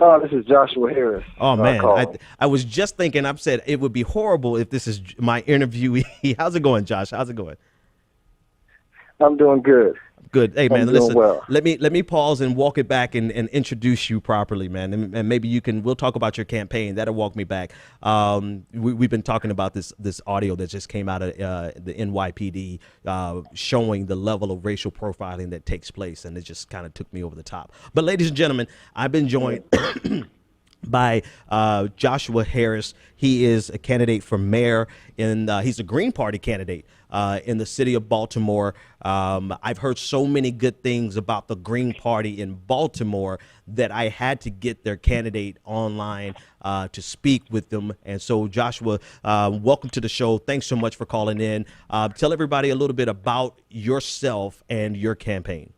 Oh, this is Joshua Harris Oh man, I calling. I was just thinking. I've said it would be horrible if this is my interviewee. How's it going, Josh? How's it going? I'm doing good. Good. Hey I'm man, doing listen. well. Let me pause and walk it back and introduce you properly, man. And maybe you can. We'll talk about your campaign. That'll walk me back. We've been talking about this audio that just came out of the NYPD showing the level of racial profiling that takes place, and it just kind of took me over the top. But ladies and gentlemen, I've been joined by Joshua Harris. He is a candidate for mayor he's a Green Party candidate in the city of Baltimore. I've heard so many good things about the Green Party in Baltimore that I had to get their candidate online to speak with them. And so, Joshua, welcome to the show. Thanks so much for calling in. Tell everybody a little bit about yourself and your campaign.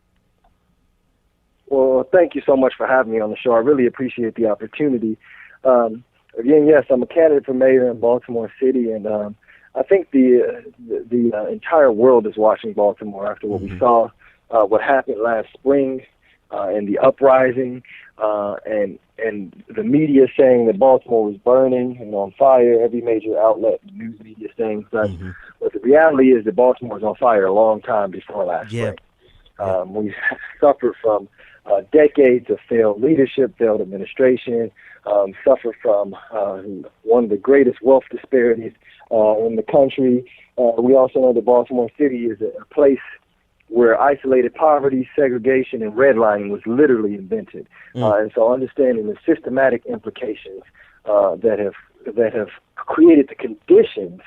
Well, thank you so much for having me on the show. I really appreciate the opportunity. Again, yes, I'm a candidate for mayor in Baltimore City, and I think the entire world is watching Baltimore after what we saw, what happened last spring, and the uprising, and the media saying that Baltimore was burning and on fire. Every major outlet, news media saying such. But the reality is that Baltimore was on fire a long time before last spring. We suffered from decades of failed leadership, failed administration, suffer from one of the greatest wealth disparities in the country. We also know that Baltimore City is a place where isolated poverty, segregation, and redlining was literally invented. And so understanding the systematic implications that have created the conditions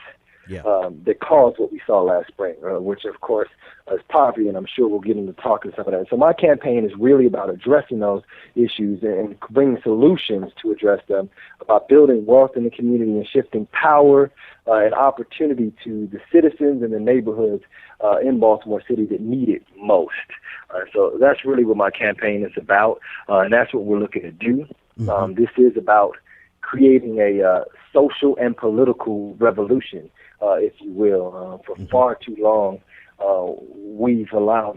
that caused what we saw last spring, which, of course, is poverty, and I'm sure we'll get into talking some of that. So my campaign is really about addressing those issues and bringing solutions to address them, about building wealth in the community and shifting power and opportunity to the citizens and the neighborhoods in Baltimore City that need it most. So that's really what my campaign is about, and that's what we're looking to do. This is about creating a social and political revolution, if you will. For far too long, we've allowed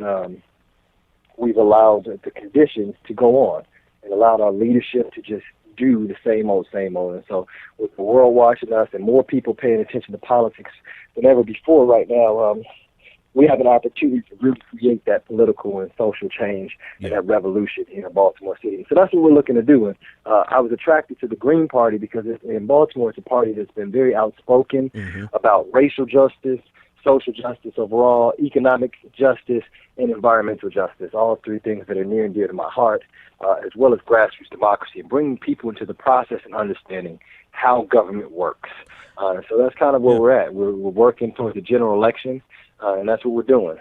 the conditions to go on and allowed our leadership to just do the same old, same old. And so with the world watching us and more people paying attention to politics than ever before right now, we have an opportunity to really create that political and social change and that revolution here in Baltimore City. So that's what we're looking to do. And I was attracted to the Green Party because in Baltimore, it's a party that's been very outspoken about racial justice, social justice overall, economic justice, and environmental justice, all three things that are near and dear to my heart, as well as grassroots democracy, and bringing people into the process and understanding how government works. So that's kind of where we're at. We're working towards the general election. And that's what we're doing.